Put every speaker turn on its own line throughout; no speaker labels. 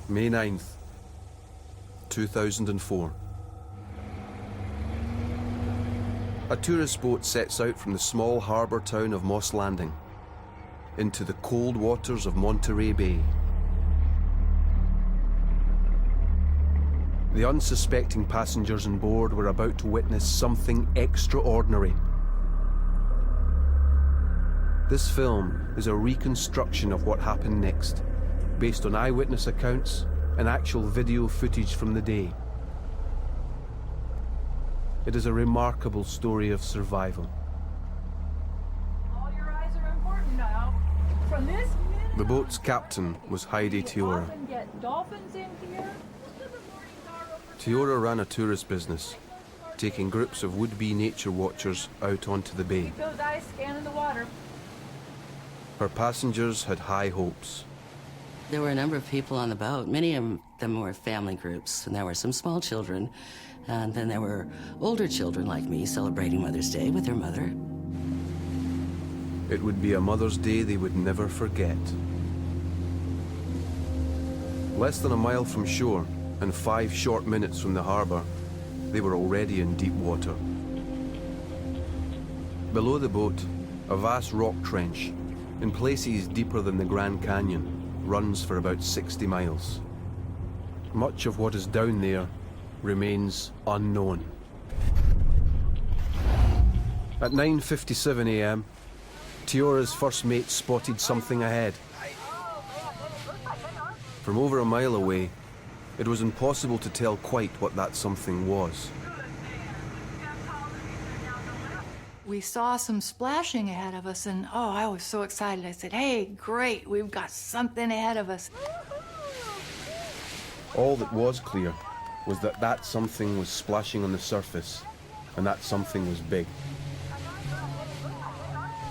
May 9th, 2004. A tourist boat sets out from the small harbour town of Moss Landing into the cold waters of Monterey Bay. The unsuspecting passengers on board were about to witness something extraordinary. This film is a reconstruction of what happened next, based on eyewitness accounts and actual video footage from the day. It is a remarkable story of survival.
All your eyes are important now. From this minute
The boat's captain was Heidi Teora.
often get dolphins in here.
Teora ran a tourist business, taking groups of would-be nature watchers out onto the bay.
Keep those eyes scanning the water.
Her passengers had high hopes.
There were a number of people on the boat. Many of them were family groups, and there were some small children. And then there were older children like me celebrating Mother's Day with their mother.
It would be a Mother's Day they would never forget. Less than a mile from shore, and 5 short minutes from the harbour, they were already in deep water. Below the boat, a vast rock trench, in places deeper than the Grand Canyon, runs for about 60 miles. Much of what is down there remains unknown. At 9:57 a.m., Teora's first mate spotted something ahead. From over a mile away, it was impossible to tell quite what that something was.
We saw some splashing ahead of us, and oh, I was so excited. I said, hey, great, we've got something ahead of us.
All that was clear was that that something was splashing on the surface, and that something was big.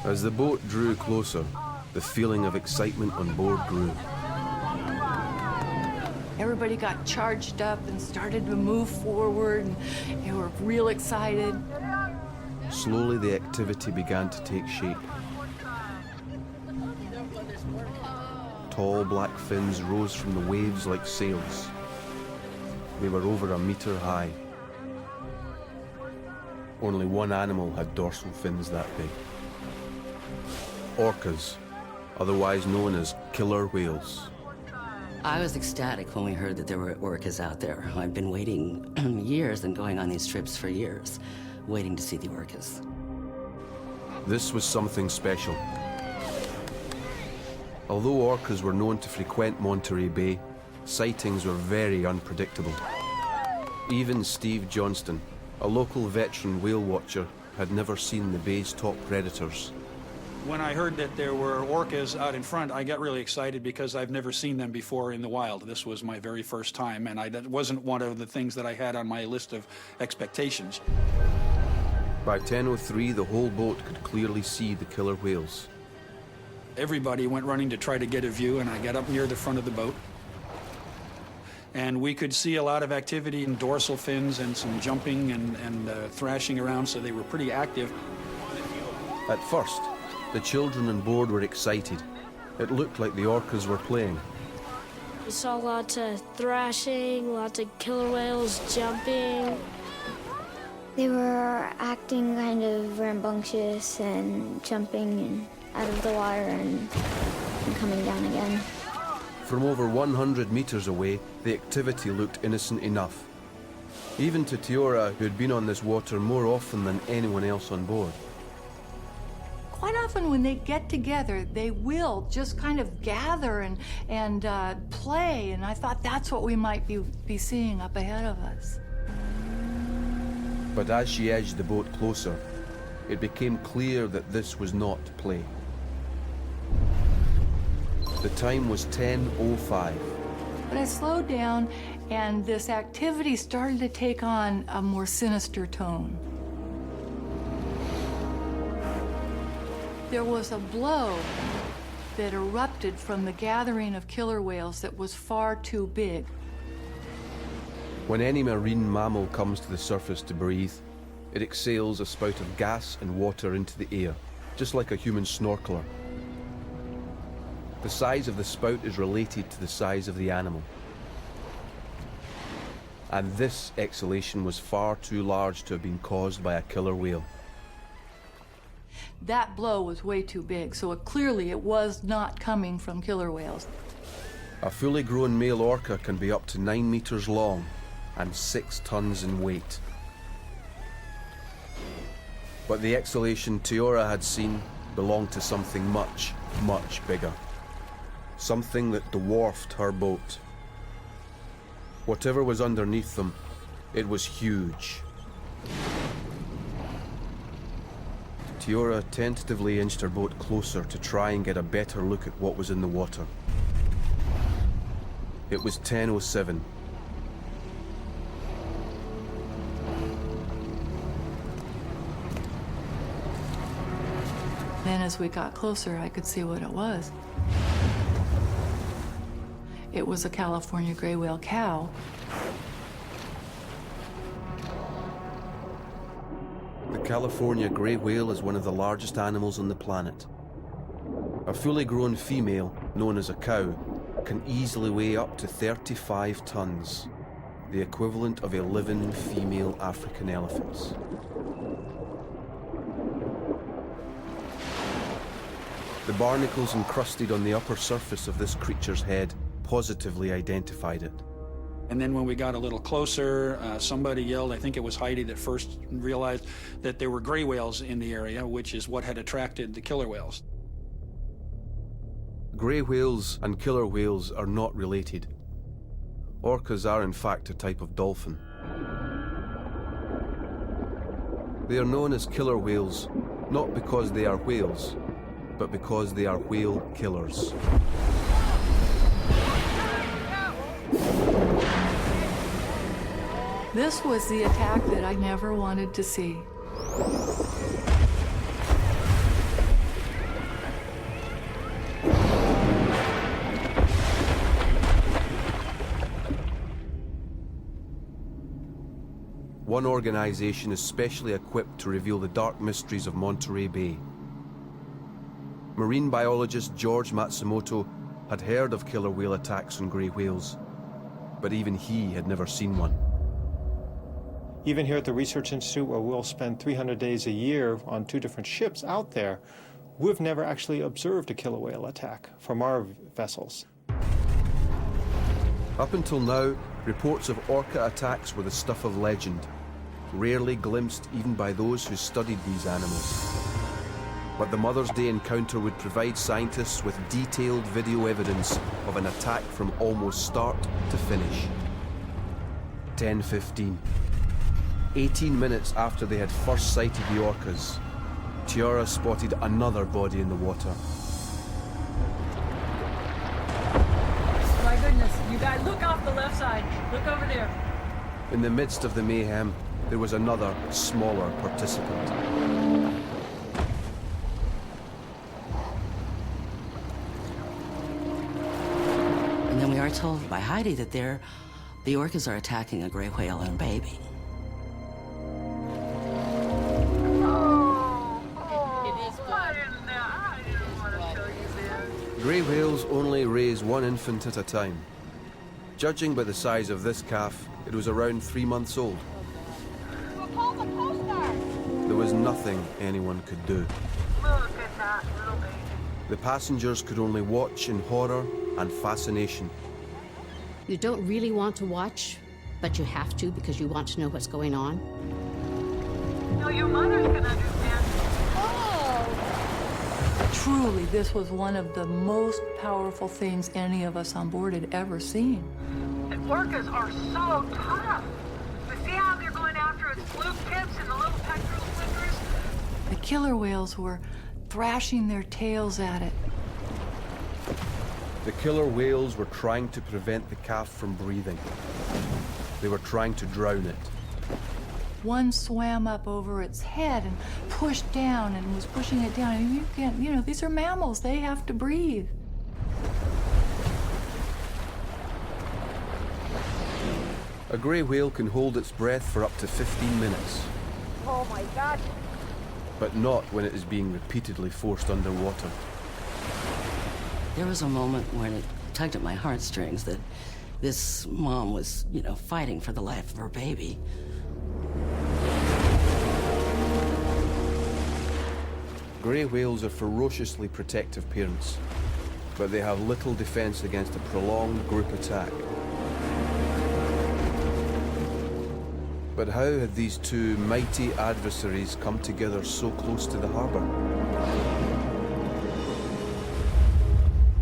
As the boat drew closer, the feeling of excitement on board grew.
Everybody got charged up and started to move forward, and they were real excited.
Slowly, the activity began to take shape. Tall black fins rose from the waves like sails. They were over a metre high. Only one animal had dorsal fins that big. Orcas, otherwise known as killer whales.
I was ecstatic when we heard that there were orcas out there. I've been waiting years and going on these trips for years, waiting to see the orcas.
This was something special. Although orcas were known to frequent Monterey Bay, sightings were very unpredictable. Even Steve Johnston, a local veteran whale watcher, had never seen the bay's top predators.
When I heard that there were orcas out in front, I got really excited because I've never seen them before in the wild. This was my very first time, and that wasn't one of the things that I had on my list of expectations.
By 10:03, the whole boat could clearly see the killer whales.
Everybody went running to try to get a view, and I got up near the front of the boat. And we could see a lot of activity in dorsal fins and some jumping and thrashing around, so they were pretty active.
At first, the children on board were excited. It looked like the orcas were playing.
We saw lots of thrashing, lots of killer whales jumping.
They were acting kind of rambunctious and jumping out of the water and coming down again.
From over 100 meters away, the activity looked innocent enough. Even to Teora, who had been on this water more often than anyone else on board.
Quite often when they get together, they will just kind of gather and play, and I thought that's what we might be seeing up ahead of us.
But as she edged the boat closer, it became clear that this was not play. The time was 10:05.
But I slowed down, and this activity started to take on a more sinister tone. There was a blow that erupted from the gathering of killer whales that was far too big.
When any marine mammal comes to the surface to breathe, it exhales a spout of gas and water into the air, just like a human snorkeler. The size of the spout is related to the size of the animal. And this exhalation was far too large to have been caused by a killer whale.
That blow was way too big, so clearly it was not coming from killer whales.
A fully grown male orca can be up to 9 meters long and 6 tons in weight. But the exhalation Tiora had seen belonged to something much, much bigger. Something that dwarfed her boat. Whatever was underneath them, it was huge. Tiora tentatively inched her boat closer to try and get a better look at what was in the water. It was 10:07.
Then as we got closer, I could see what it was. It was a California gray whale cow.
The California gray whale is one of the largest animals on the planet. A fully grown female, known as a cow, can easily weigh up to 35 tons, the equivalent of 11 female African elephants. The barnacles encrusted on the upper surface of this creature's head positively identified it.
And then when we got a little closer, somebody yelled, I think it was Heidi that first realized that there were gray whales in the area, which is what had attracted the killer whales.
Grey whales and killer whales are not related. Orcas are in fact a type of dolphin. They are known as killer whales, not because they are whales, but because they are whale killers.
This was the attack that I never wanted to see.
One organization is specially equipped to reveal the dark mysteries of Monterey Bay. Marine biologist George Matsumoto had heard of killer whale attacks on grey whales, but even he had never seen one.
Even here at the Research Institute, where we'll spend 300 days a year on 2 different ships out there, we've never actually observed a killer whale attack from our vessels.
Up until now, reports of orca attacks were the stuff of legend, rarely glimpsed even by those who studied these animals. But the Mother's Day encounter would provide scientists with detailed video evidence of an attack from almost start to finish. 10:15. 18 minutes after they had first sighted the orcas, Tiora spotted another body in the water.
My goodness, you guys, look off the left side. Look over there.
In the midst of the mayhem, there was another, smaller participant.
And then we are told by Heidi that the orcas are attacking a gray whale and a baby.
Grey whales only raise one infant at a time. Judging by the size of this calf, it was around 3 months old. There was nothing anyone could do.
Look at that little baby.
The passengers could only watch in horror and fascination.
You don't really want to watch, but you have to because you want to know what's going on.
No, your mothers can understand.
Truly, this was one of the most powerful things any of us on board had ever seen.
And orcas are so tough. But see how they're going after its fluke tips and the little pectoral flippers?
The killer whales were thrashing their tails at it.
The killer whales were trying to prevent the calf from breathing. They were trying to drown it.
One swam up over its head and pushed down and was pushing it down. And you can't, these are mammals. They have to breathe.
A grey whale can hold its breath for up to 15 minutes.
Oh my God.
But not when it is being repeatedly forced underwater.
There was a moment when it tugged at my heartstrings that This mom was, fighting for the life of her baby.
Grey whales are ferociously protective parents, but they have little defense against a prolonged group attack. But how had these two mighty adversaries come together so close to the harbour?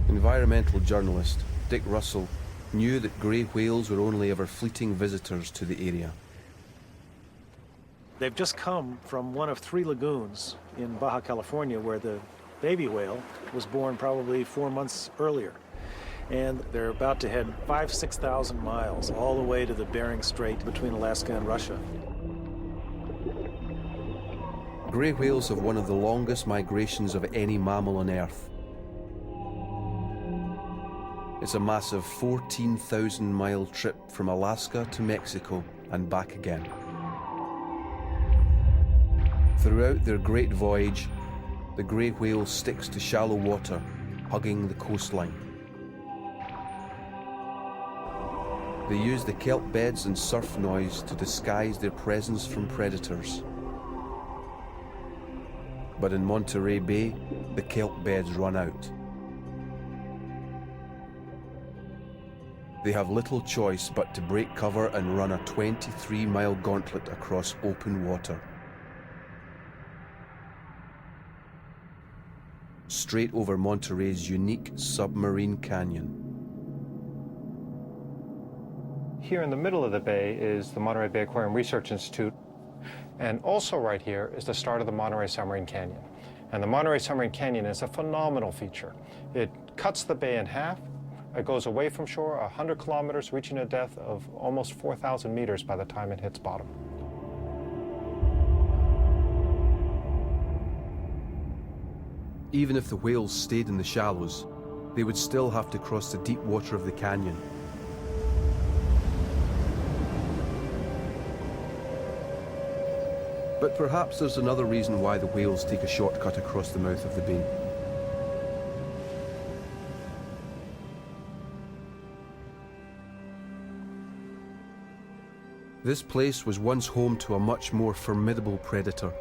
Environmental journalist Dick Russell knew that grey whales were only ever fleeting visitors to the area.
They've just come from one of 3 lagoons in Baja California where the baby whale was born probably 4 months earlier. And they're about to head 6,000 miles all the way to the Bering Strait between Alaska and Russia.
Grey whales have one of the longest migrations of any mammal on Earth. It's a massive 14,000-mile trip from Alaska to Mexico and back again. Throughout their great voyage, the grey whale sticks to shallow water, hugging the coastline. They use the kelp beds and surf noise to disguise their presence from predators. But in Monterey Bay, the kelp beds run out. They have little choice but to break cover and run a 23-mile gauntlet across open water. Straight over Monterey's unique submarine canyon.
Here in the middle of the bay is the Monterey Bay Aquarium Research Institute, and also right here is the start of the Monterey Submarine Canyon. And the Monterey Submarine Canyon is a phenomenal feature. It cuts the bay in half. It goes away from shore 100 kilometers, reaching a depth of almost 4,000 meters by the time it hits bottom.
Even if the whales stayed in the shallows, they would still have to cross the deep water of the canyon. But perhaps there's another reason why the whales take a shortcut across the mouth of the bay. This place was once home to a much more formidable predator.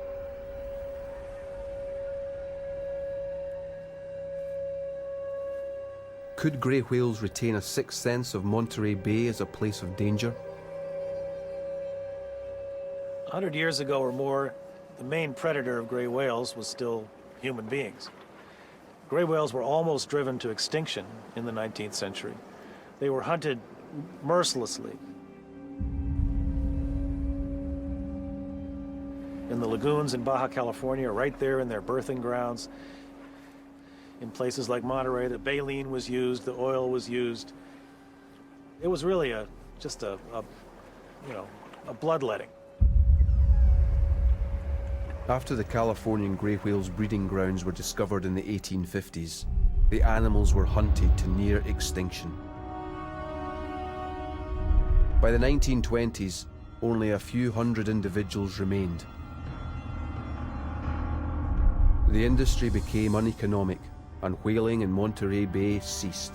Could grey whales retain a sixth sense of Monterey Bay as a place of danger?
100 years ago or more, the main predator of gray whales was still human beings. Gray whales were almost driven to extinction in the 19th century. They were hunted mercilessly. In the lagoons in Baja California, right there in their birthing grounds, in places like Monterey, the baleen was used, the oil was used. It was really just a bloodletting.
After the Californian grey whale's breeding grounds were discovered in the 1850s, the animals were hunted to near extinction. By the 1920s, only a few hundred individuals remained. The industry became uneconomic, and whaling in Monterey Bay ceased.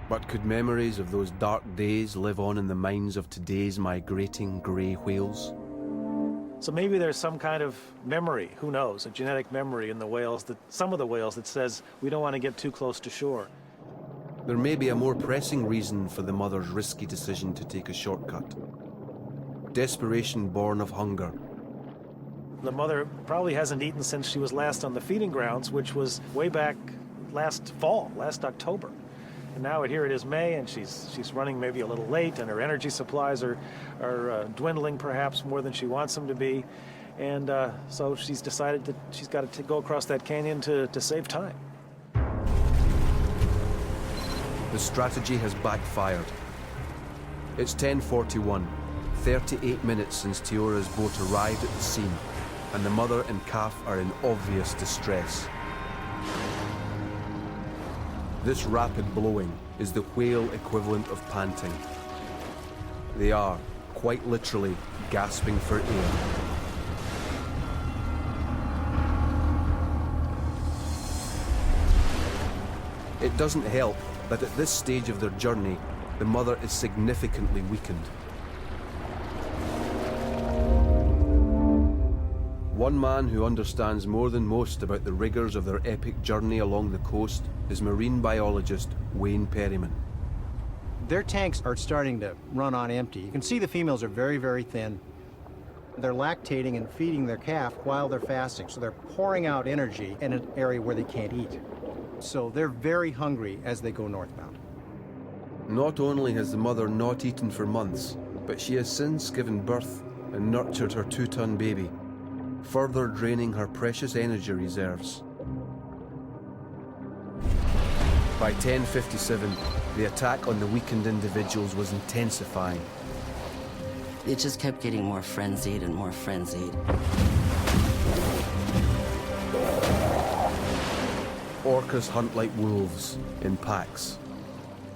But could memories of those dark days live on in the minds of today's migrating grey whales?
So maybe there's some kind of memory, who knows, a genetic memory in the whales, some of the whales that says we don't want to get too close to shore.
There may be a more pressing reason for the mother's risky decision to take a shortcut. Desperation born of hunger.
The mother probably hasn't eaten since she was last on the feeding grounds, which was way back last fall, last October. And now here it is May, and she's running maybe a little late, and her energy supplies are dwindling perhaps more than she wants them to be. And so she's decided that she's got to go across that canyon to save time.
The strategy has backfired. It's 10:41, 38 minutes since Teora's boat arrived at the scene, and the mother and calf are in obvious distress. This rapid blowing is the whale equivalent of panting. They are, quite literally, gasping for air. It doesn't help that at this stage of their journey, the mother is significantly weakened. One man who understands more than most about the rigors of their epic journey along the coast is marine biologist Wayne Perryman.
Their tanks are starting to run on empty. You can see the females are very, very thin. They're lactating and feeding their calf while they're fasting, so they're pouring out energy in an area where they can't eat. So they're very hungry as they go northbound.
Not only has the mother not eaten for months, but she has since given birth and nurtured her 2-ton baby, further draining her precious energy reserves. By 10:57, the attack on the weakened individuals was intensifying.
It just kept getting more frenzied and more frenzied.
Orcas hunt like wolves, in packs.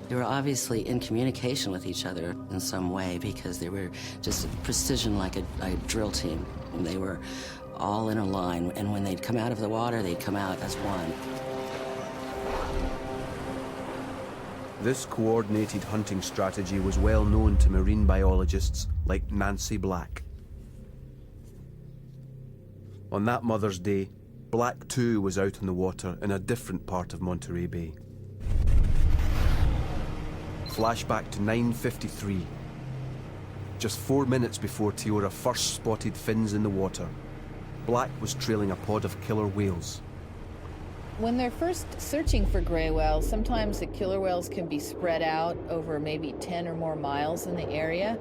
They were obviously in communication with each other in some way because they were just precision like a drill team. And they were all in a line, and when they'd come out of the water, they'd come out as one.
This coordinated hunting strategy was well known to marine biologists like Nancy Black. On that Mother's Day, Black too was out on the water in a different part of Monterey Bay. Flashback to 9:53. Just 4 minutes before Tiora first spotted fins in the water, Black was trailing a pod of killer whales.
When they're first searching for gray whales, sometimes the killer whales can be spread out over maybe 10 or more miles in the area.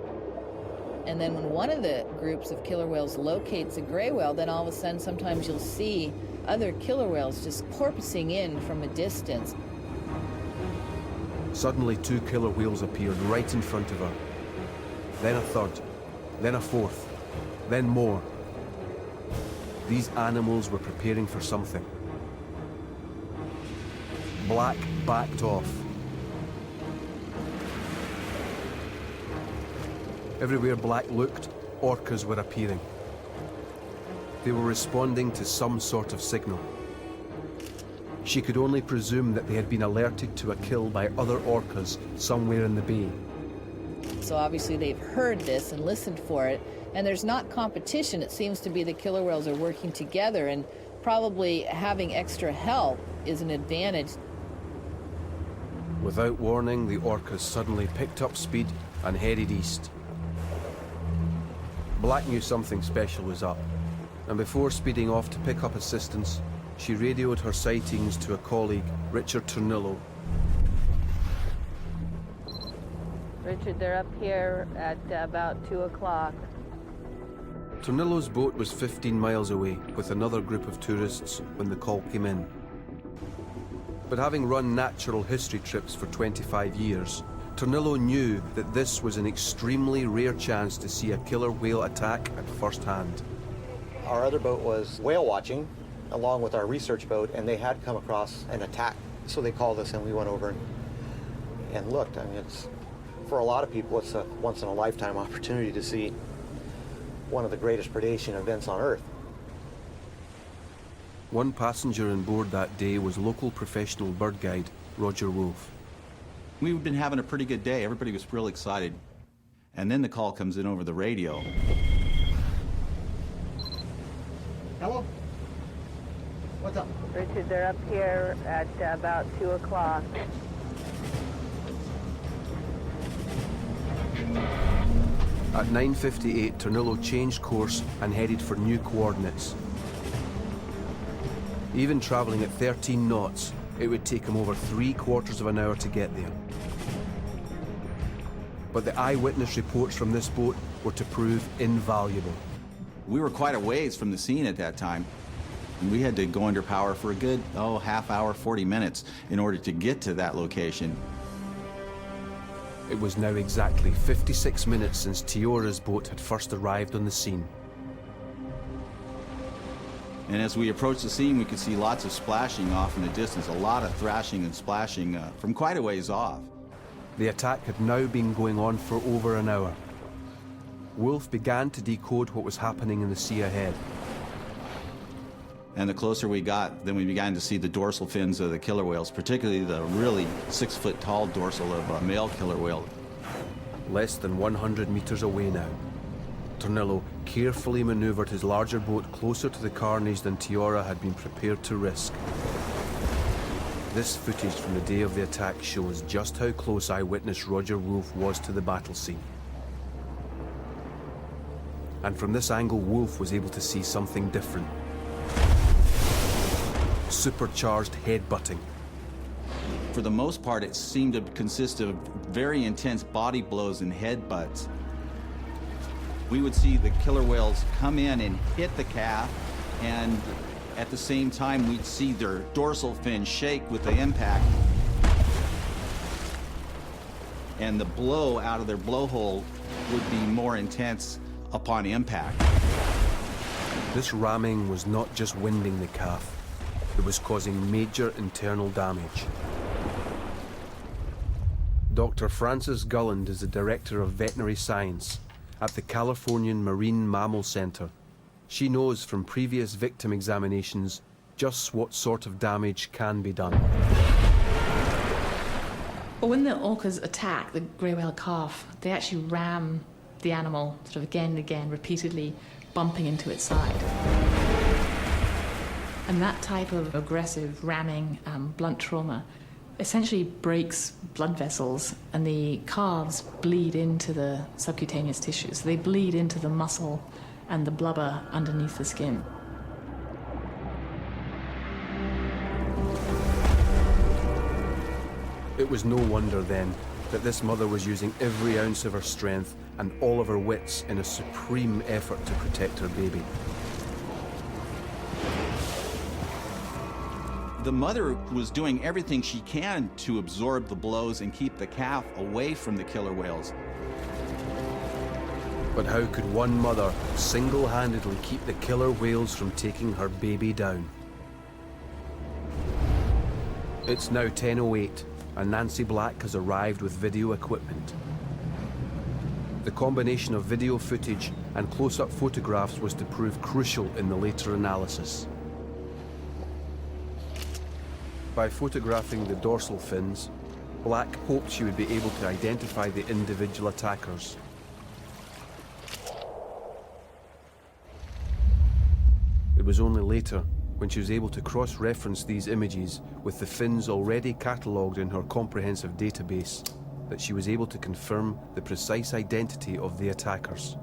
And then when one of the groups of killer whales locates a gray whale, then all of a sudden sometimes you'll see other killer whales just porpoising in from a distance.
Suddenly 2 killer whales appeared right in front of her. Then a third, then a fourth, then more. These animals were preparing for something. Black backed off. Everywhere Black looked, orcas were appearing. They were responding to some sort of signal. She could only presume that they had been alerted to a kill by other orcas somewhere in the bay.
So obviously they've heard this and listened for it, and there's not competition. It seems to be the killer whales are working together, and probably having extra help is an advantage.
Without warning, the orcas suddenly picked up speed and headed east. Black knew something special was up, and before speeding off to pick up assistance, she radioed her sightings to a colleague, Richard Turnillo.
Richard, they're up here at about 2 o'clock.
Turnillo's boat was 15 miles away with another group of tourists when the call came in. But having run natural history trips for 25 years, Turnillo knew that this was an extremely rare chance to see a killer whale attack at first hand.
Our other boat was whale watching, along with our research boat, and they had come across an attack. So they called us and we went over and looked. I mean, for a lot of people, it's a once-in-a-lifetime opportunity to see one of the greatest predation events on Earth.
One passenger on board that day was local professional bird guide, Roger Wolfe.
We've been having a pretty good day. Everybody was real excited. And then the call comes in over the radio.
Hello? What's up?
Richard, they're up here at about 2 o'clock.
At 9:58, Turnillo changed course and headed for new coordinates. Even traveling at 13 knots, it would take him over 3/4 of an hour to get there. But the eyewitness reports from this boat were to prove invaluable.
We were quite a ways from the scene at that time. We had to go under power for a good, half hour, 40 minutes in order to get to that location.
It was now exactly 56 minutes since Tiora's boat had first arrived on the scene.
And as we approached the scene, we could see lots of splashing off in the distance, a lot of thrashing and splashing from quite a ways off.
The attack had now been going on for over an hour. Wolfe began to decode what was happening in the sea ahead.
And the closer we got, then we began to see the dorsal fins of the killer whales, particularly the really 6-foot tall dorsal of a male killer whale.
Less than 100 meters away now, Tornillo carefully maneuvered his larger boat closer to the carnage than Tiora had been prepared to risk. This footage from the day of the attack shows just how close eyewitness Roger Wolf was to the battle scene. And from this angle, Wolf was able to see something different. Supercharged headbutting.
For the most part, it seemed to consist of very intense body blows and headbutts. We would see the killer whales come in and hit the calf, and at the same time, we'd see their dorsal fin shake with the impact. And the blow out of their blowhole would be more intense upon impact.
This ramming was not just winding the calf, it was causing major internal damage. Dr. Frances Gulland is the Director of Veterinary Science at the Californian Marine Mammal Center. She knows from previous victim examinations just what sort of damage can be done.
But when the orcas attack the grey whale calf, they actually ram the animal sort of again and again, repeatedly bumping into its side. And that type of aggressive ramming, blunt trauma, essentially breaks blood vessels, and the calves bleed into the subcutaneous tissues. So they bleed into the muscle and the blubber underneath the skin.
It was no wonder then that this mother was using every ounce of her strength and all of her wits in a supreme effort to protect her baby.
The mother was doing everything she can to absorb the blows and keep the calf away from the killer whales.
But how could one mother single-handedly keep the killer whales from taking her baby down? It's now 10:08, and Nancy Black has arrived with video equipment. The combination of video footage and close-up photographs was to prove crucial in the later analysis. By photographing the dorsal fins, Black hoped she would be able to identify the individual attackers. It was only later, when she was able to cross-reference these images with the fins already catalogued in her comprehensive database, that she was able to confirm the precise identity of the attackers.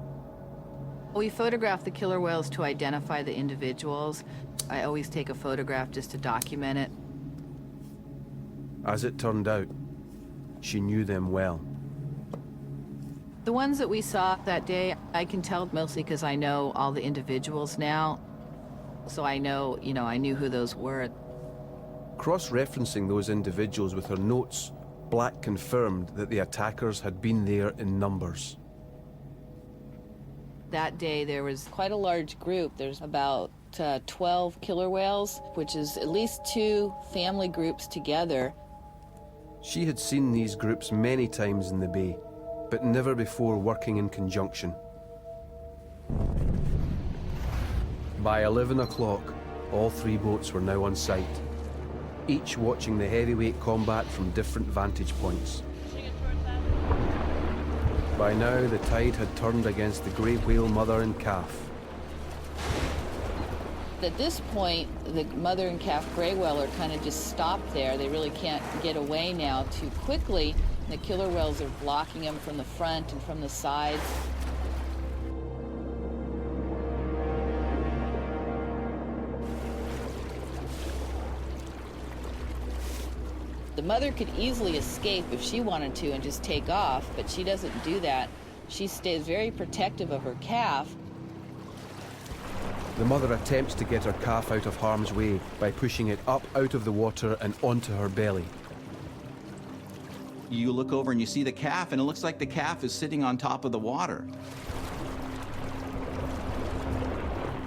We photograph the killer whales to identify the individuals. I always take a photograph just to document it.
As it turned out, she knew them well.
The ones that we saw that day, I can tell mostly because I know all the individuals now. So I know, I knew who those were.
Cross-referencing those individuals with her notes, Black confirmed that the attackers had been there in numbers.
That day there was quite a large group. There's about 12 killer whales, which is at least 2 family groups together.
She had seen these groups many times in the bay, but never before working in conjunction. By 11 o'clock, all 3 boats were now on site, each watching the heavyweight combat from different vantage points. By now, the tide had turned against the grey whale mother and calf.
At this point, the mother and calf gray whale are kind of just stopped there. They really can't get away now too quickly. The killer whales are blocking them from the front and from the sides. The mother could easily escape if she wanted to and just take off, but she doesn't do that. She stays very protective of her calf.
The mother attempts to get her calf out of harm's way by pushing it up out of the water and onto her belly.
You look over and you see the calf, and it looks like the calf is sitting on top of the water.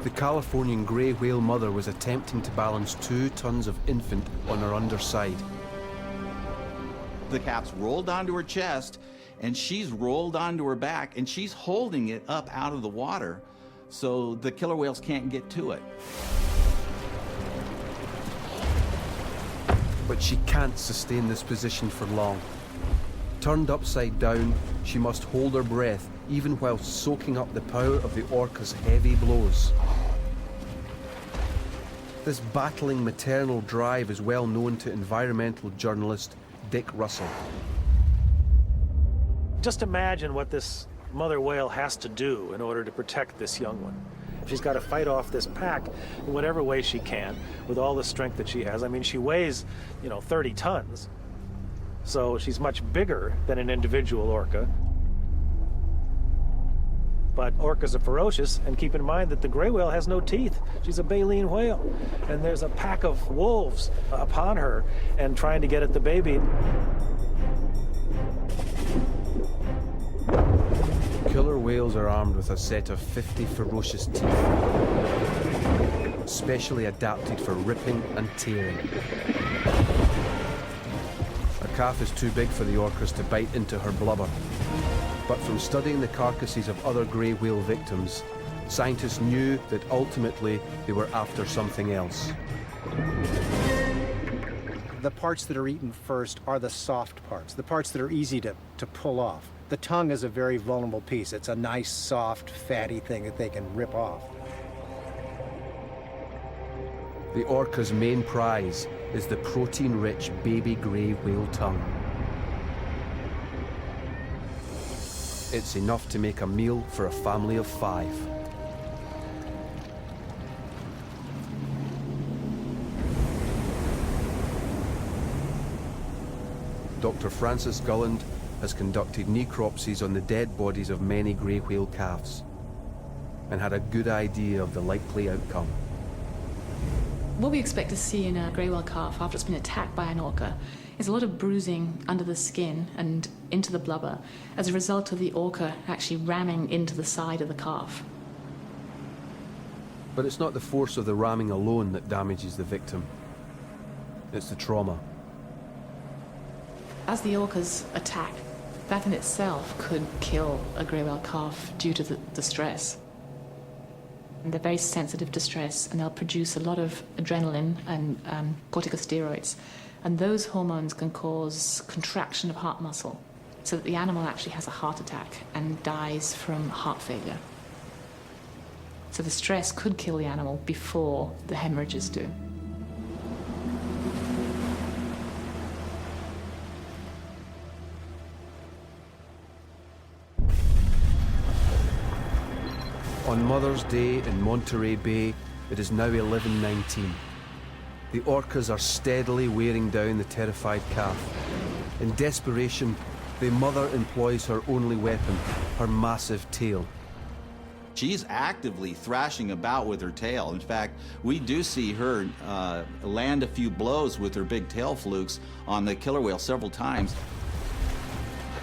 The Californian grey whale mother was attempting to balance 2 tons of infant on her underside.
The calf's rolled onto her chest, and she's rolled onto her back, and she's holding it up out of the water so the killer whales can't get to it.
But she can't sustain this position for long. Turned upside down, she must hold her breath even while soaking up the power of the orca's heavy blows. This battling maternal drive is well known to environmental journalist Dick Russell.
Just imagine what this mother whale has to do in order to protect this young one. She's got to fight off this pack in whatever way she can with all the strength that she has. I mean, she weighs, 30 tons. So she's much bigger than an individual orca. But orcas are ferocious, and keep in mind that the gray whale has no teeth. She's a baleen whale. And there's a pack of wolves upon her and trying to get at the baby.
Killer whales are armed with a set of 50 ferocious teeth, specially adapted for ripping and tearing. A calf is too big for the orcas to bite into her blubber. But from studying the carcasses of other grey whale victims, scientists knew that ultimately they were after something else.
The parts that are eaten first are the soft parts, the parts that are easy to pull off. The tongue is a very vulnerable piece. It's a nice, soft, fatty thing that they can rip off.
The orca's main prize is the protein-rich baby grey whale tongue. It's enough to make a meal for a family of 5. Dr. Francis Gulland has conducted necropsies on the dead bodies of many grey whale calves and had a good idea of the likely outcome.
What we expect to see in a grey whale calf after it's been attacked by an orca is a lot of bruising under the skin and into the blubber as a result of the orca actually ramming into the side of the calf.
But it's not the force of the ramming alone that damages the victim. It's the trauma.
As the orcas attack, that in itself could kill a grey whale calf due to the stress. And they're very sensitive to stress, and they'll produce a lot of adrenaline and corticosteroids. And those hormones can cause contraction of heart muscle, so that the animal actually has a heart attack and dies from heart failure. So the stress could kill the animal before the hemorrhages do.
On Mother's Day in Monterey Bay, it is now 11:19. The orcas are steadily wearing down the terrified calf. In desperation, the mother employs her only weapon, her massive tail.
She's actively thrashing about with her tail. In fact, we do see her land a few blows with her big tail flukes on the killer whale several times.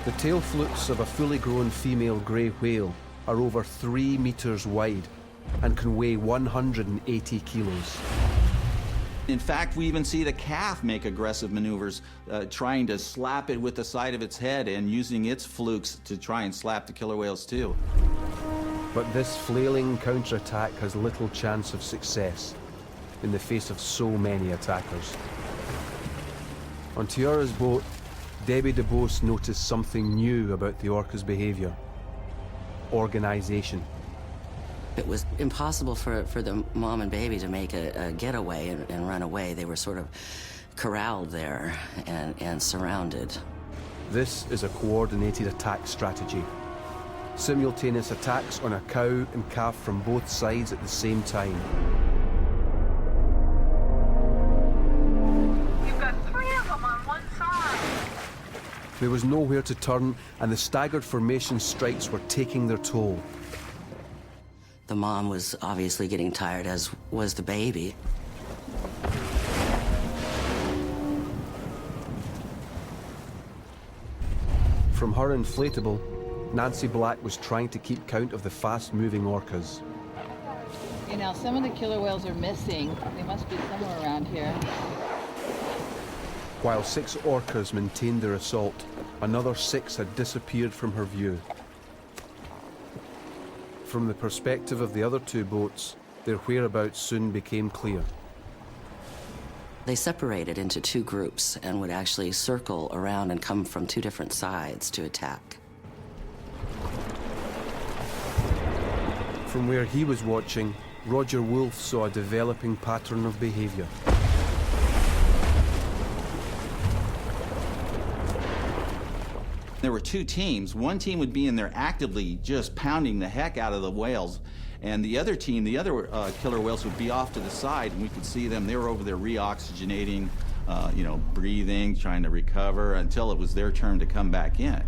The tail flukes of a fully grown female grey whale are over 3 meters wide and can weigh 180 kilos.
In fact, we even see the calf make aggressive maneuvers, trying to slap it with the side of its head and using its flukes to try and slap the killer whales too.
But this flailing counterattack has little chance of success in the face of so many attackers. On Tiara's boat, Debbie DeBose noticed something new about the orca's behavior. Organization.
It was impossible for the mom and baby to make a getaway and run away. They were sort of corralled there and surrounded.
This is a coordinated attack strategy. Simultaneous attacks on a cow and calf from both sides at the same time.
You've got 3 of them on one side.
There was nowhere to turn, and the staggered formation strikes were taking their toll.
The mom was obviously getting tired, as was the baby.
From her inflatable, Nancy Black was trying to keep count of the fast-moving orcas.
You know, some of the killer whales are missing. They must be somewhere around here.
While 6 orcas maintained their assault, another 6 had disappeared from her view. From the perspective of the other 2 boats, their whereabouts soon became clear.
They separated into two groups and would actually circle around and come from two different sides to attack.
From where he was watching, Roger Wolf saw a developing pattern of behavior.
There were two teams. One team would be in there actively just pounding the heck out of the whales, and the other team, the other killer whales, would be off to the side, and we could see them. They were over there reoxygenating, breathing, trying to recover until it was their turn to come back in.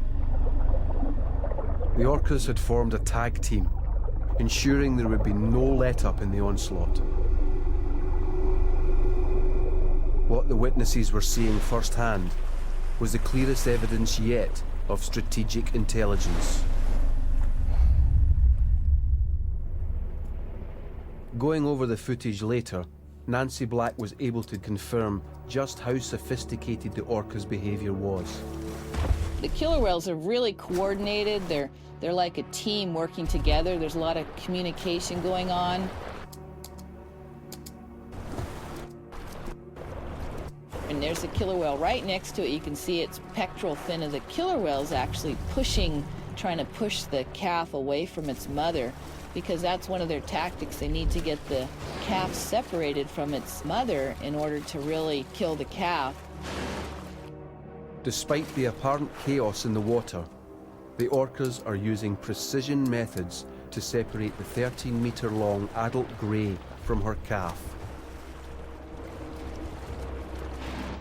The orcas had formed a tag team, ensuring there would be no let-up in the onslaught. What the witnesses were seeing firsthand was the clearest evidence yet of strategic intelligence. Going over the footage later, Nancy Black was able to confirm just how sophisticated the orca's behavior was.
The killer whales are really coordinated. They're like a team working together. There's a lot of communication going on. And there's a killer whale right next to it. You can see its pectoral fin of the killer whale's actually trying to push the calf away from its mother, because that's one of their tactics. They need to get the calf separated from its mother in order to really kill the calf.
Despite the apparent chaos in the water, the orcas are using precision methods to separate the 13-meter-long adult grey from her calf.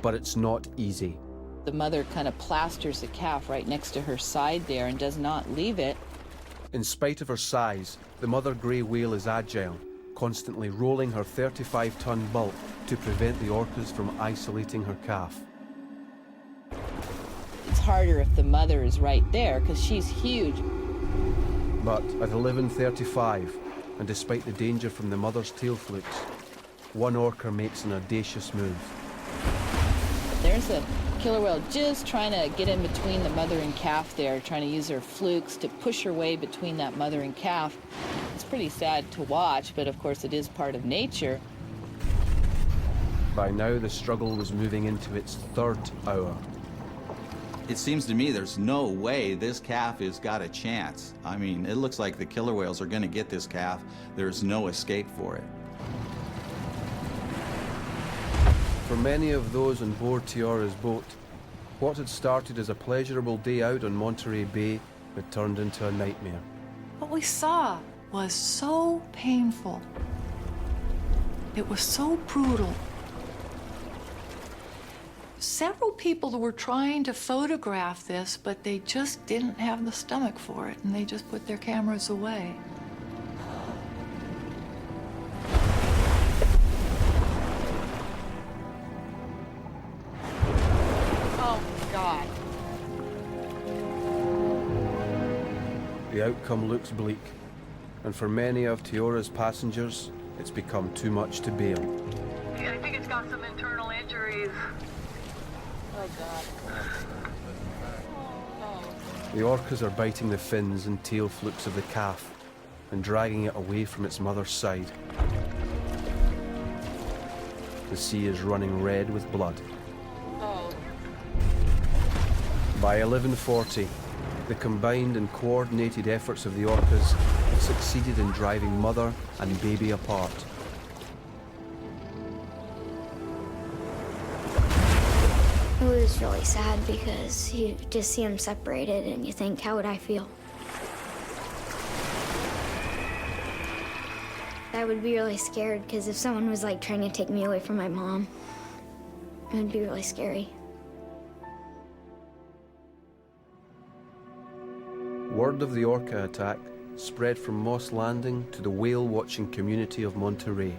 But it's not easy.
The mother kind of plasters the calf right next to her side there and does not leave it.
In spite of her size, the mother grey whale is agile, constantly rolling her 35-ton bulk to prevent the orcas from isolating her calf.
It's harder if the mother is right there because she's huge.
But at 11:35, and despite the danger from the mother's tail flukes, one orca makes an audacious move.
There's a killer whale just trying to get in between the mother and calf there, trying to use her flukes to push her way between that mother and calf. It's pretty sad to watch, but of course it is part of nature.
By now, the struggle was moving into its third hour.
It seems to me there's no way this calf has got a chance. I mean, it looks like the killer whales are going to get this calf. There's no escape for it.
For many of those on board Tiara's boat, what had started as a pleasurable day out on Monterey Bay had turned into a nightmare.
What we saw was so painful. It was so brutal. Several people were trying to photograph this, but they just didn't have the stomach for it, and they just put their cameras away.
The outcome looks bleak, and for many of Tiara's passengers, it's become too much to bear.
I think it's got some internal injuries.
Oh, God.
The orcas are biting the fins and tail flukes of the calf and dragging it away from its mother's side. The sea is running red with blood. By 11:40, the combined and coordinated efforts of the orcas have succeeded in driving mother and baby apart.
It was really sad because you just see them separated and you think, how would I feel? I would be really scared because if someone was like trying to take me away from my mom, it would be really scary.
Word of the orca attack spread from Moss Landing to the whale-watching community of Monterey.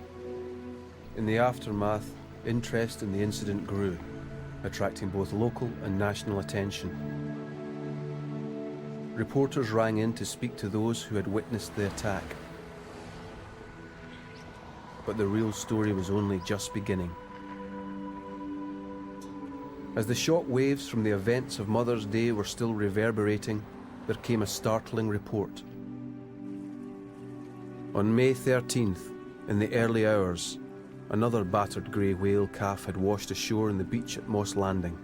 In the aftermath, interest in the incident grew, attracting both local and national attention. Reporters rang in to speak to those who had witnessed the attack. But the real story was only just beginning. As the shock waves from the events of Mother's Day were still reverberating, there came a startling report. On May 13th, in the early hours, Another battered grey whale calf had washed ashore on the beach at Moss Landing.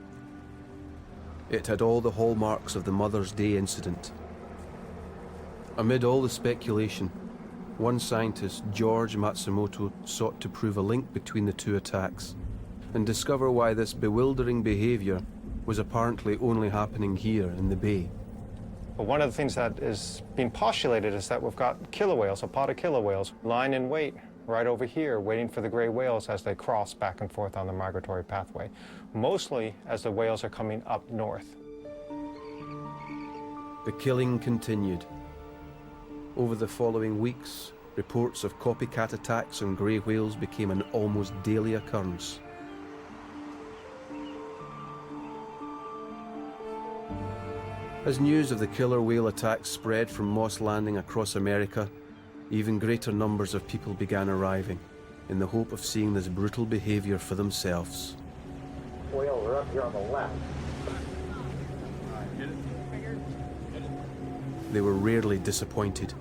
It had all the hallmarks of the Mother's Day incident. Amid all the speculation, one scientist, George Matsumoto, sought to prove a link between the two attacks and discover why this bewildering behavior was apparently only happening here in the bay.
But one of the things that is being postulated is that we've got killer whales, a pod of killer whales, lying in wait right over here, waiting for the gray whales as they cross back and forth on the migratory pathway, mostly as the whales are coming up north.
The killing continued. Over the following weeks, reports of copycat attacks on grey whales became an almost daily occurrence. As news of the killer whale attacks spread from Moss Landing across America, even greater numbers of people began arriving in the hope of seeing this brutal behavior for themselves.
Whales are up here on the left.
They were rarely disappointed.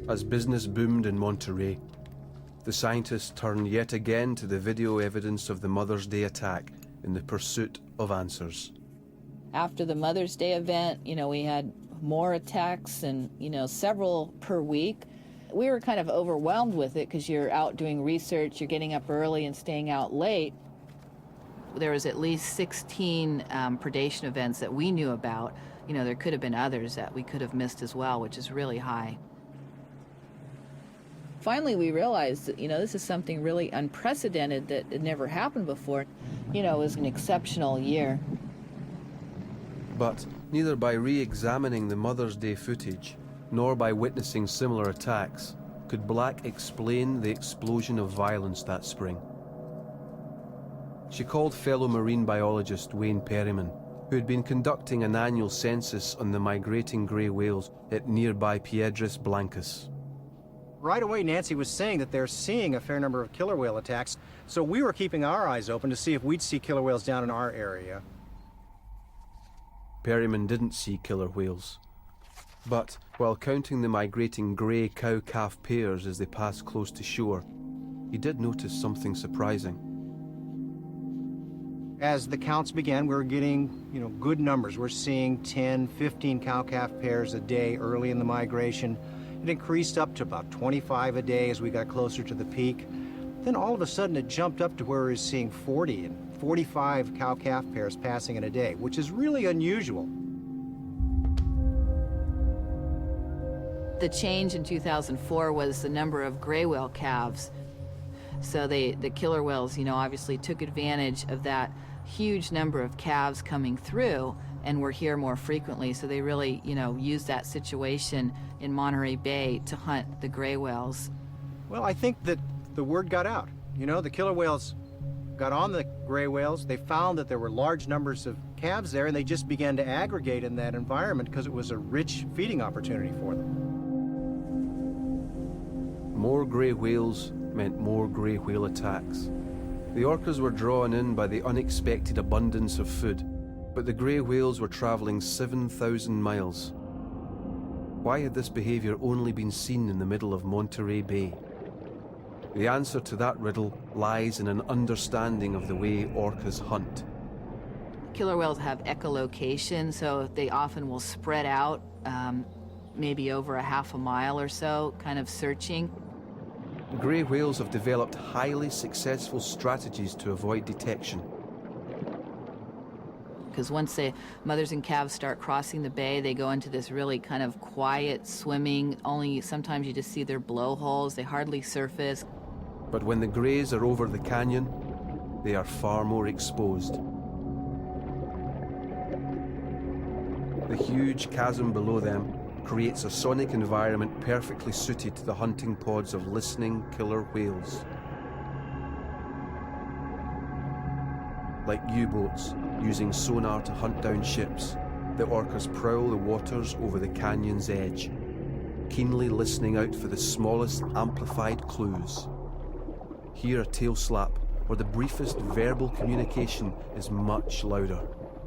As business boomed in Monterey, the scientists turned yet again to the video evidence of the Mother's Day attack in the pursuit of answers.
After the Mother's Day event, we had more attacks and, several per week. We were kind of overwhelmed with it because you're out doing research, you're getting up early and staying out late. There was at least 16 predation events that we knew about. There could have been others that we could have missed as well, which is really high. Finally, we realized that, this is something really unprecedented that had never happened before. It was an exceptional year.
But neither by re-examining the Mother's Day footage, nor by witnessing similar attacks, could Black explain the explosion of violence that spring. She called fellow marine biologist Wayne Perryman, who had been conducting an annual census on the migrating grey whales at nearby Piedras Blancas.
Right away, Nancy was saying that they're seeing a fair number of killer whale attacks, so we were keeping our eyes open to see if we'd see killer whales down in our area.
Perryman didn't see killer whales, but while counting the migrating grey cow-calf pairs as they passed close to shore, he did notice something surprising.
As the counts began, we were getting, good numbers. We're seeing 10, 15 cow-calf pairs a day early in the migration. It increased up to about 25 a day as we got closer to the peak. Then all of a sudden it jumped up to where we were seeing 40 and 45 cow-calf pairs passing in a day, which is really unusual.
The change in 2004 was the number of gray whale calves. So the killer whales, obviously took advantage of that huge number of calves coming through and were here more frequently. So they really, used that situation in Monterey Bay to hunt the gray whales.
Well, I think that the word got out. The killer whales got on the gray whales. They found that there were large numbers of calves there, and they just began to aggregate in that environment because it was a rich feeding opportunity for them.
More grey whales meant more grey whale attacks. The orcas were drawn in by the unexpected abundance of food, but the grey whales were travelling 7,000 miles. Why had this behaviour only been seen in the middle of Monterey Bay? The answer to that riddle lies in an understanding of the way orcas hunt.
Killer whales have echolocation, so they often will spread out, maybe over a half a mile or so, kind of searching.
Grey whales have developed highly successful strategies to avoid detection.
Because once the mothers and calves start crossing the bay, they go into this really kind of quiet swimming. Only sometimes you just see their blowholes. They hardly surface.
But when the greys are over the canyon, they are far more exposed. The huge chasm below them creates a sonic environment perfectly suited to the hunting pods of listening killer whales. Like U-boats using sonar to hunt down ships, the orcas prowl the waters over the canyon's edge, keenly listening out for the smallest amplified clues. Here a tail slap where the briefest verbal communication is much louder.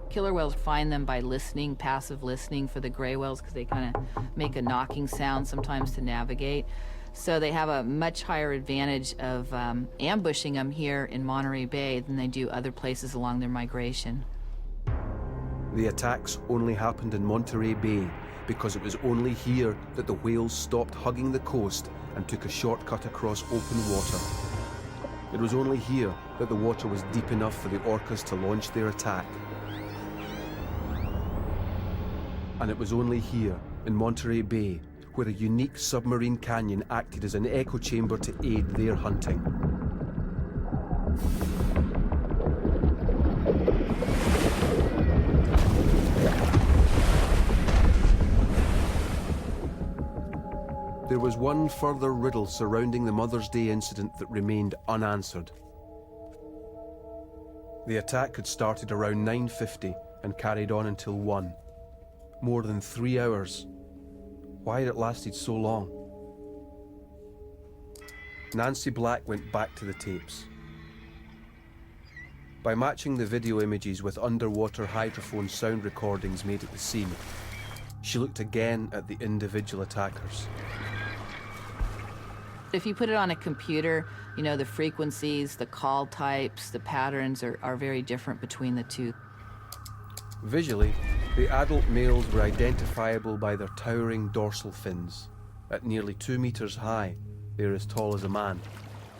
Killer whales find them by listening, passive listening for the gray whales, because they kind of make a knocking sound sometimes to navigate. So they have a much higher advantage of ambushing them here in Monterey Bay than they do other places along their migration.
The attacks only happened in Monterey Bay because it was only here that the whales stopped hugging the coast and took a shortcut across open water. It was only here that the water was deep enough for the orcas to launch their attack. And it was only here, in Monterey Bay, where a unique submarine canyon acted as an echo chamber to aid their hunting. There was one further riddle surrounding the Mother's Day incident that remained unanswered. The attack had started around 9:50 and carried on until 1. More than 3 hours. Why had it lasted so long? Nancy Black went back to the tapes. By matching the video images with underwater hydrophone sound recordings made at the scene, she looked again at the individual attackers.
If you put it on a computer, you know, the frequencies, the call types, the patterns are very different between the two.
Visually, the adult males were identifiable by their towering dorsal fins. At nearly 2 meters high, they're as tall as a man.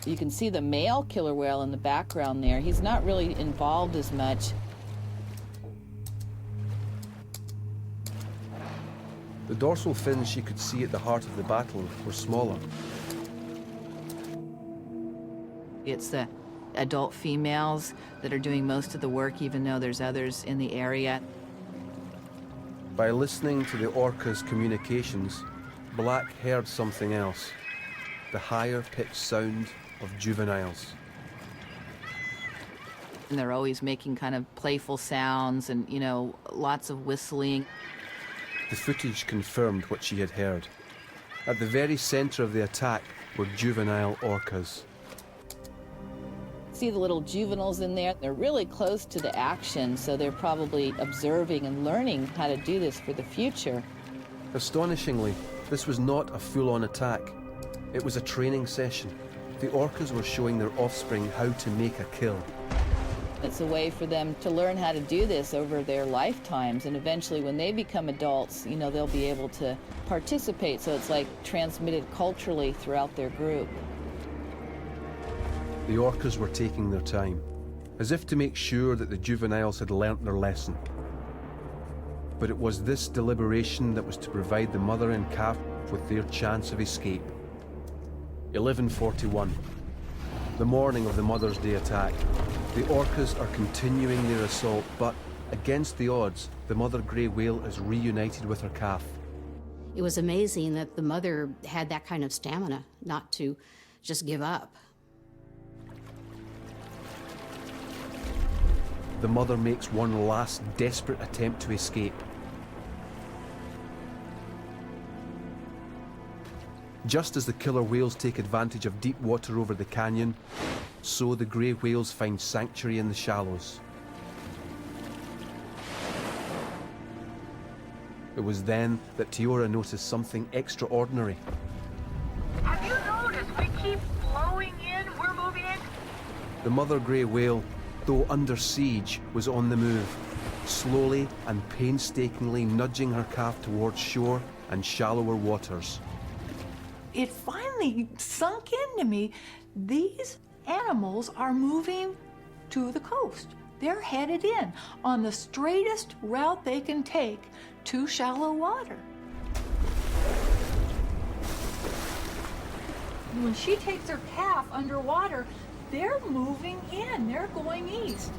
You can see the male killer whale in the background there. He's not really involved as much.
The dorsal fins she could see at the heart of the battle were smaller.
It's the adult females that are doing most of the work, even though there's others in the area.
By listening to the orca's communications, Black heard something else. The higher pitched sound of juveniles.
And they're always making kind of playful sounds and, you know, lots of whistling.
The footage confirmed what she had heard. At the very center of the attack were juvenile orcas.
See the little juveniles in there? They're really close to the action, so they're probably observing and learning how to do this for the future.
Astonishingly, this was not a full-on attack. It was a training session. The orcas were showing their offspring how to make a kill.
It's a way for them to learn how to do this over their lifetimes, and eventually when they become adults, you know, they'll be able to participate, so it's like transmitted culturally throughout their group.
The orcas were taking their time, as if to make sure that the juveniles had learnt their lesson. But it was this deliberation that was to provide the mother and calf with their chance of escape. 11:41, the morning of the Mother's Day attack. The orcas are continuing their assault, but against the odds, the mother grey whale is reunited with her calf.
It was amazing that the mother had that kind of stamina, not to just give up.
The mother makes one last desperate attempt to escape. Just as the killer whales take advantage of deep water over the canyon, so the grey whales find sanctuary in the shallows. It was then that Tiora noticed something extraordinary.
Have you noticed we keep flowing in, we're moving in?
The mother grey whale, though under siege, was on the move, slowly and painstakingly nudging her calf towards shore and shallower waters.
It finally sunk into me. These animals are moving to the coast. They're headed in on the straightest route they can take to shallow water. When she takes her calf underwater, they're moving in, they're going east.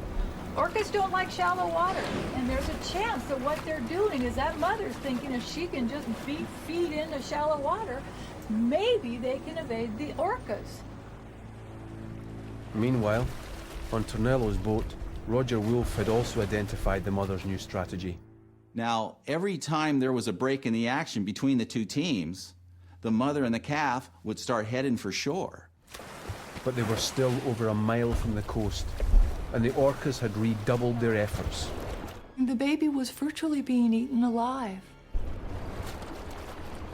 Orcas don't like shallow water, and there's a chance that what they're doing is that mother's thinking if she can just feed into shallow water, maybe they can evade the orcas.
Meanwhile, on Tornello's boat, Roger Wolfe had also identified the mother's new strategy.
Now, every time there was a break in the action between the two teams, the mother and the calf would start heading for shore.
but they were still over a mile from the coast, and the orcas had redoubled their efforts.
The baby was virtually being eaten alive.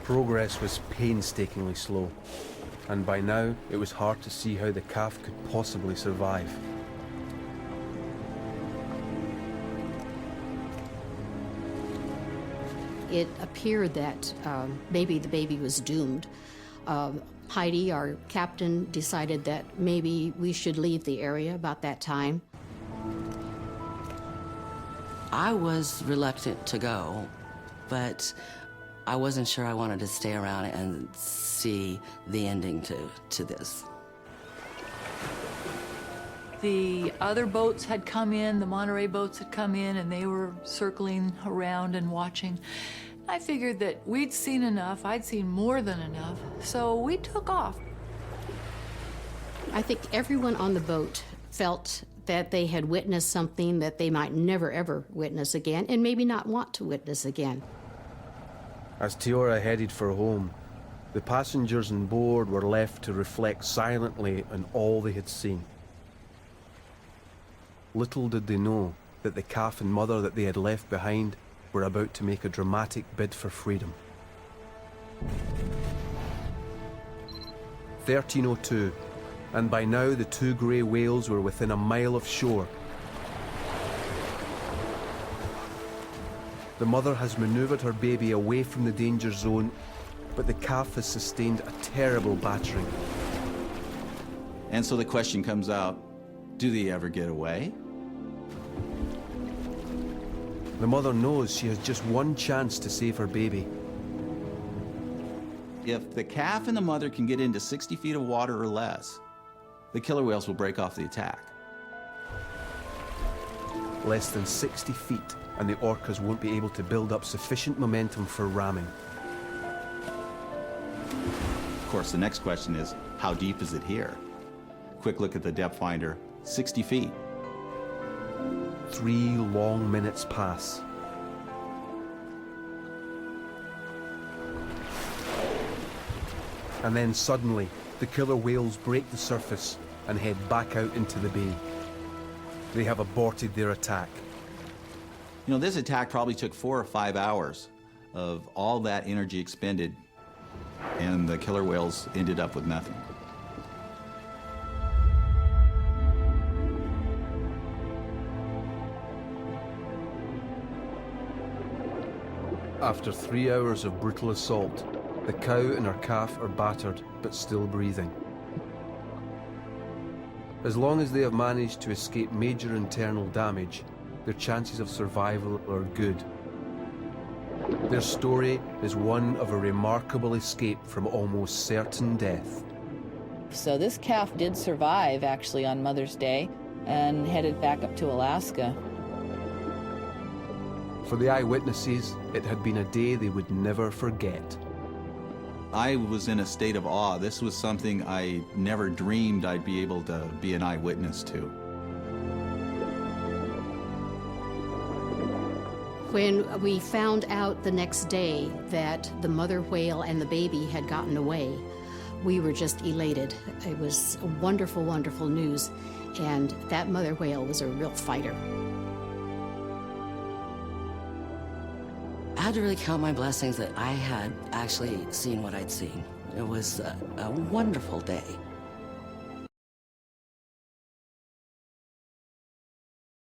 Progress was painstakingly slow, and by now it was hard to see how the calf could possibly survive.
It appeared that maybe the baby was doomed. Heidi, our captain, decided that maybe we should leave the area about that time.
I was reluctant to go, but I wasn't sure I wanted to stay around and see the ending to this.
The other boats had come in, the Monterey boats had come in, and they were circling around and watching. I figured that we'd seen enough, I'd seen more than enough, so we took off.
I think everyone on the boat felt that they had witnessed something that they might never ever witness again, and maybe not want to witness again.
As Tiora headed for home, the passengers on board were left to reflect silently on all they had seen. Little did they know that the calf and mother that they had left behind were about to make a dramatic bid for freedom. 1302, and by now the two grey whales were within a mile of shore. The mother has manoeuvred her baby away from the danger zone, but the calf has sustained a terrible battering.
And so the question comes out, do they ever get away?
The mother knows she has just one chance to save her baby.
If the calf and the mother can get into 60 feet of water or less, the killer whales will break off the attack.
Less than 60 feet, and the orcas won't be able to build up sufficient momentum for ramming.
Of course, the next question is, how deep is it here? Quick look at the depth finder, 60 feet.
3 long minutes pass. And then suddenly, the killer whales break the surface and head back out into the bay. They have aborted their attack.
You know, this attack probably took 4 or 5 hours of all that energy expended, and the killer whales ended up with nothing.
After 3 hours of brutal assault, the cow and her calf are battered but still breathing. As long as they have managed to escape major internal damage, their chances of survival are good. Their story is one of a remarkable escape from almost certain death.
So this calf did survive, actually, on Mother's Day and headed back up to Alaska.
For the eyewitnesses, it had been a day they would never forget.
I was in a state of awe. This was something I never dreamed I'd be able to be an eyewitness to.
When we found out the next day that the mother whale and the baby had gotten away, we were just elated. It was wonderful, wonderful news, and that mother whale was a real fighter.
I had to really count my blessings that I had actually seen what I'd seen. It was a wonderful day.